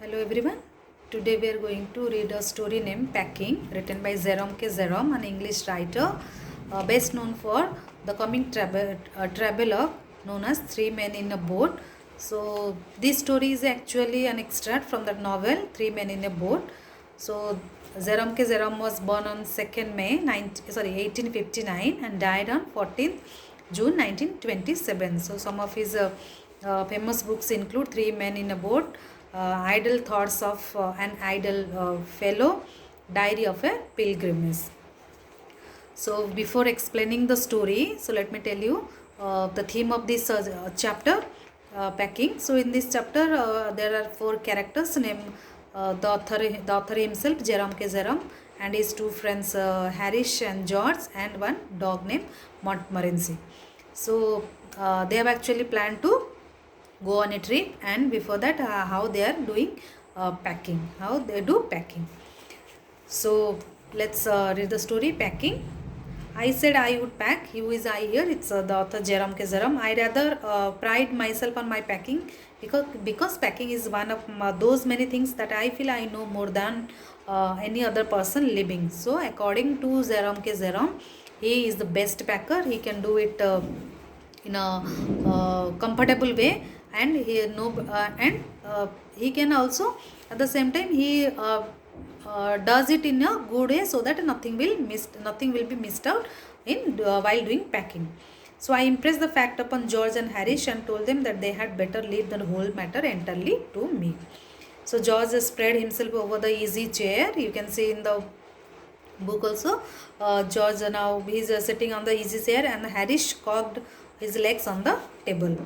Hello everyone. Today we are going to read a story named Packing, written by Jerome K. Jerome, an English writer best known for the comic travelogue known as Three Men in a Boat. So this story is actually an extract from the novel Three Men in a Boat. So Jerome K. Jerome was born on 2nd May 1859 and died on 14th June 1927. So some of his famous books include Three Men in a Boat, Idle Thoughts of an Idle Fellow, Diary of a Pilgrimage. So before explaining the story, so let me tell you the theme of this chapter, packing. So in this chapter, there are four characters named the author himself, Jerome K. Jerome, and his two friends, Harish and George, and one dog named Montmorency. So they have actually planned to go on a trip, and before that, how they are doing packing, how they do packing. So let's read the story, Packing. I said I would pack. Who is I here? It's the author Jerome K. Jerome. I rather pride myself on my packing because packing is one of those many things that I feel I know more than any other person living. So according to Jerome K. Jerome, he is the best packer. He can do it in a comfortable way, and he can also at the same time he does it in a good way so that nothing will be missed out in while doing packing. So I impressed the fact upon George and Harish and told them that they had better leave the whole matter entirely to me. So George spread himself over the easy chair. You can see in the book also, George now he's sitting on the easy chair, and Harish cocked his legs on the table.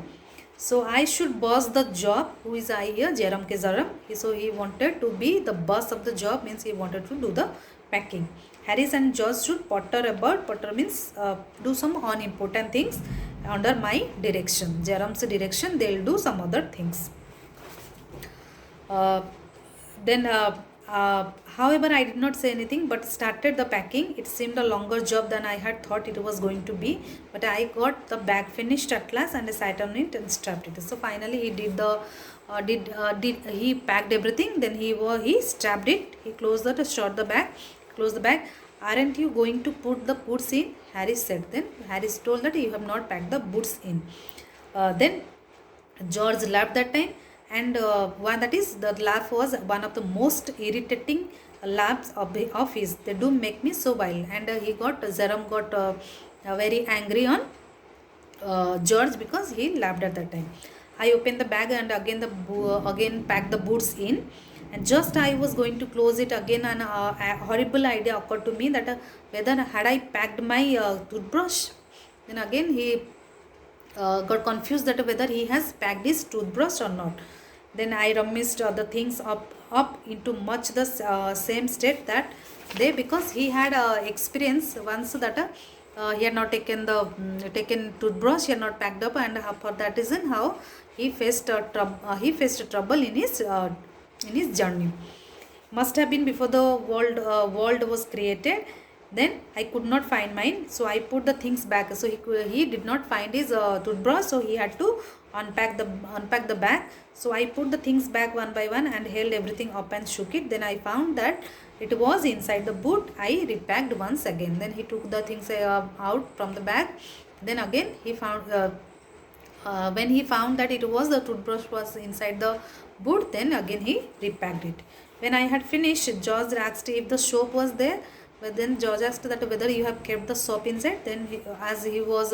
So I should boss the job. Who is I here? Jerome K. Jerome. So he wanted to be the boss of the job, means he wanted to do the packing. Harris and George should potter about. Potter means do some unimportant things under my direction. Jerome's direction, they'll do some other things. However, I did not say anything but started the packing. It seemed a longer job than I had thought it was going to be, but I got the bag finished at last and I sat on it and strapped it. So finally, he did the he packed everything. Then he strapped it. He closed shot the bag, closed the bag. Aren't you going to put the boots in? Harris said. Then Harris told that you have not packed the boots in. Then George laughed that time, and one that is the laugh was one of the most irritating laughs of his. They do make me so wild, and Jerome got very angry on George because he laughed at that time. I opened the bag and again packed the boots in, and just I was going to close it again, and a horrible idea occurred to me that whether had I packed my toothbrush. Then again he got confused that whether he has packed his toothbrush or not. Then I rummaged the things up into much the same state that they, because he had experience once that he had not taken toothbrush, he had not packed up, and for that reason how he faced trouble in his journey. Must have been before the world was created. Then I could not find mine, so I put the things back. So he did not find his toothbrush, so he had to unpack the bag. So I put the things back one by one and held everything up and shook it. Then I found that it was inside the boot. I repacked once again. Then he took the things out from the bag. Then again he found when he found that it was the toothbrush was inside the boot, then again he repacked it. When I had finished, George asked if the soap was there. But then George asked that whether you have kept the soap inside. Then as he was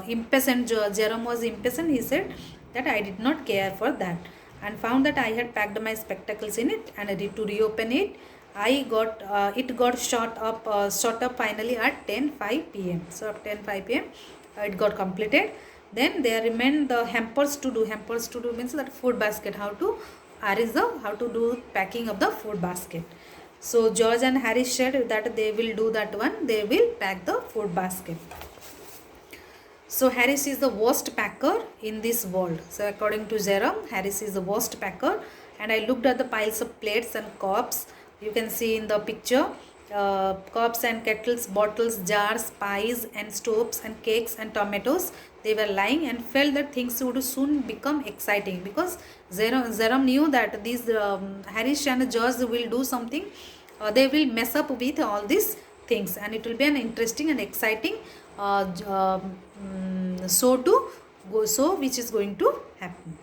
impatient, Jerome was impatient, he said that I did not care for that, and found that I had packed my spectacles in it, and to reopen it, it got shot up finally at 10:05 p.m. So at 10:05 p.m. It got completed. Then there remained the hampers to do. Hampers to do means that food basket, how to do packing of the food basket. So George and Harry said that they will do that one. They will pack the food basket. So Harris is the worst packer in this world. So according to Jerome, Harris is the worst packer. And I looked at the piles of plates and cups. You can see in the picture cups and kettles, bottles, jars, pies and stoves and cakes and tomatoes. They were lying and felt that things would soon become exciting, because Zeram knew that these Harish and George will do something. They will mess up with all these things, and it will be an interesting and exciting show which is going to happen.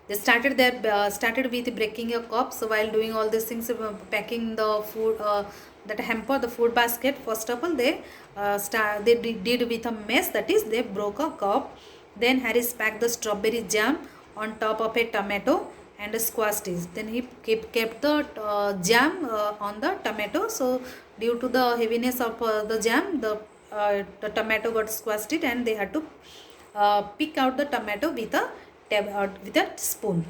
They started with breaking a cups while doing all these things, packing the food, that hamper, the food basket. First of all, they did with a mess, that is they broke a cup. Then Harris packed the strawberry jam on top of a tomato and squashed it. Then he kept the jam on the tomato. So due to the heaviness of the jam, the tomato got squashed it, and they had to pick out the tomato with a spoon.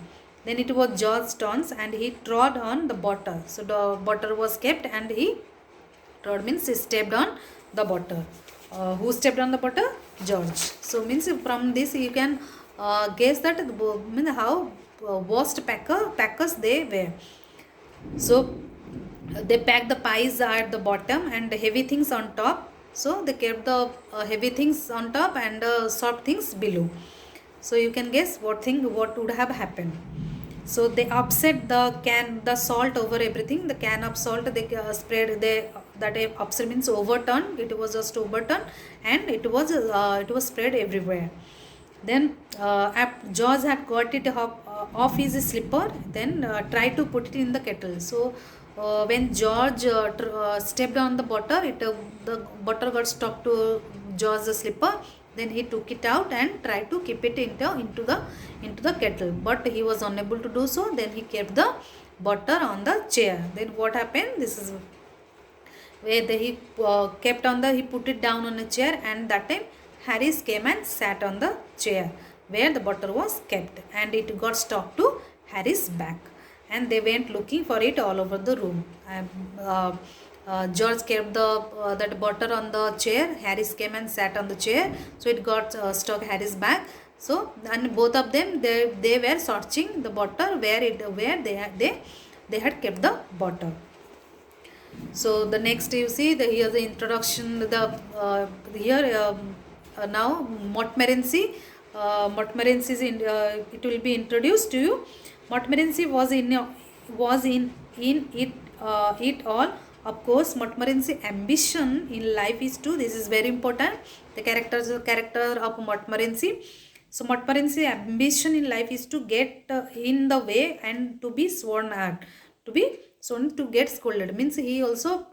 Then it was George's turn, and he trod on the butter. So the butter was kept, and he trod means he stepped on the butter. Who stepped on the butter? George. So means from this you can guess that how worst packers they were. So they packed the pies at the bottom and the heavy things on top. So they kept the heavy things on top and soft things below. So you can guess what would have happened. So they upset the salt over everything. The can of salt they spread. That upset means overturned. It was just overturned, and it was spread everywhere. Then George had got it off his slipper. Then tried to put it in the kettle. So when George stepped on the butter, the butter got stuck to George's slipper. Then he took it out and tried to keep it into the kettle, but he was unable to do so. Then he kept the butter on the chair. Then what happened? This is where he he put it down on a chair, and that time Harris came and sat on the chair where the butter was kept, and it got stuck to Harris' back, and they went looking for it all over the room. George kept that butter on the chair. Harris came and sat on the chair, so it got stuck Harris' back. So, and both of them they were searching the butter where they had kept the butter. So the next you see here the introduction, now Montmorency. Montmorency is it will be introduced to you. Montmorency was in it all. Of course, Montmorency ambition in life is to, this is very important, the character of Montmorency. So Montmorency ambition in life is to get in the way and to be sworn at, to get scolded. Means he also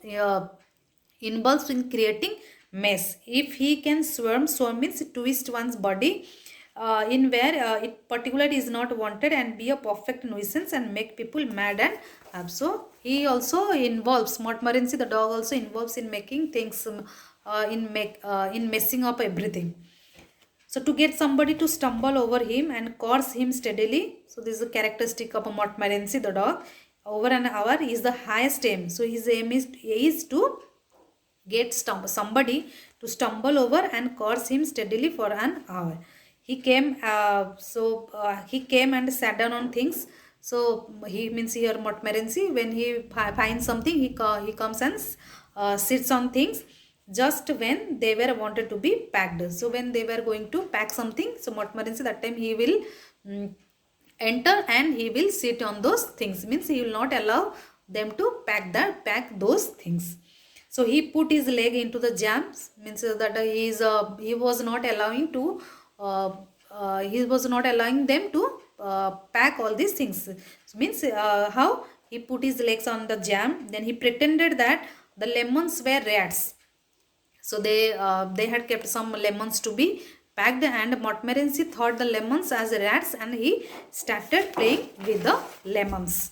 involves in creating mess. If he can swarm means twist one's body in where it particularly is not wanted, and be a perfect nuisance and make people mad and so he also involves, Montmorency the dog also involves in making things in messing up everything. So to get somebody to stumble over him and curse him steadily. So this is a characteristic of a Montmorency the dog. Over an hour is the highest aim. So his aim is to get somebody to stumble over and curse him steadily for an hour. He came and sat down on things. So he means here Montmorency, when he finds something, he comes and sits on things just when they were wanted to be packed. So when they were going to pack something, so Montmorency that time he will enter and he will sit on those things. Means he will not allow them to pack those things. So he put his leg into the jams. Means that he was not allowing them to pack all these things. So means how he put his legs on the jam. Then he pretended that the lemons were rats. So they had kept some lemons to be packed, and Montmorency thought the lemons as rats, and he started playing with the lemons.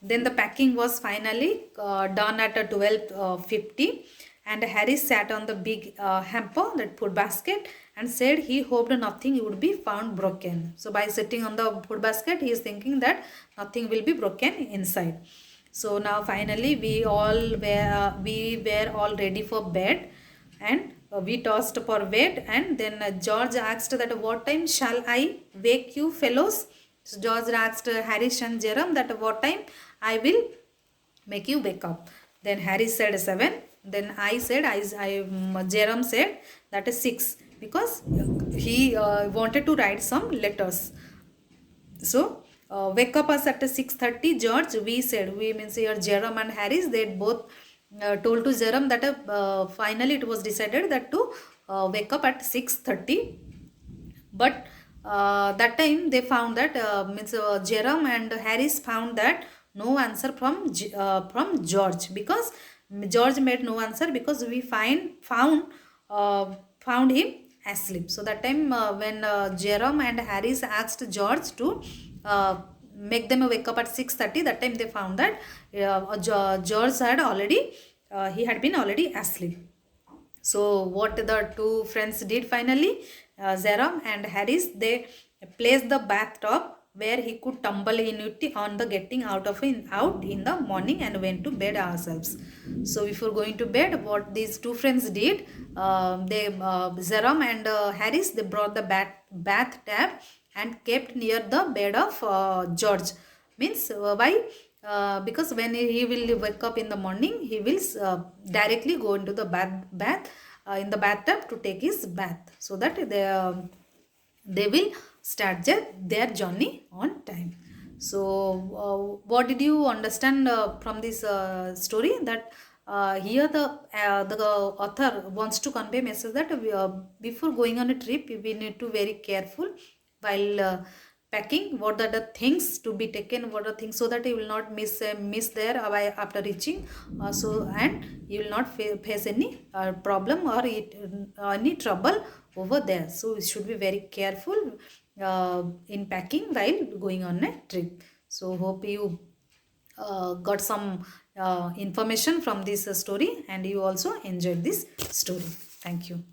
Then the packing was finally done at 12:50, and Harry sat on the big hamper, that food basket, and said he hoped nothing would be found broken. So by sitting on the food basket, he is thinking that nothing will be broken inside. So now finally we were all ready for bed, and we tossed for bed, and then George asked that what time shall I wake you fellows? So George asked Harish and Jerome that what time I will make you wake up. Then Harry said 7. Then I said, Jerome said that is 6 because he wanted to write some letters. So wake up us at 6:30. George, we said, we means here Jerome and Harris, they both told to Jerome that finally it was decided that to wake up at 6:30. But that time they found that means Jerome and Harris found that no answer from George, because George made no answer because we found him asleep. So that time when Jerome and Harris asked George to make them wake up at 6:30, that time they found that George had already he had been already asleep. So what the two friends did finally, Jerome and Harris, they placed the bathtub where he could tumble in it on the getting out in the morning, and went to bed ourselves. So before going to bed, what these two friends did, Jerome and Harris, they brought the bath tap and kept near the bed of George. Means why? Because when he will wake up in the morning, he will directly go into the bath in the bathtub to take his bath, so that they will start their journey on time. So what did you understand from this story? That here the author wants to convey message that before going on a trip, we need to very careful while packing. What are the things to be taken, what are things, so that you will not miss there after reaching, and you will not face any problem or any trouble over there. So we should be very careful in packing while going on a trip. So hope you got some information from this story, and you also enjoyed this story. Thank you.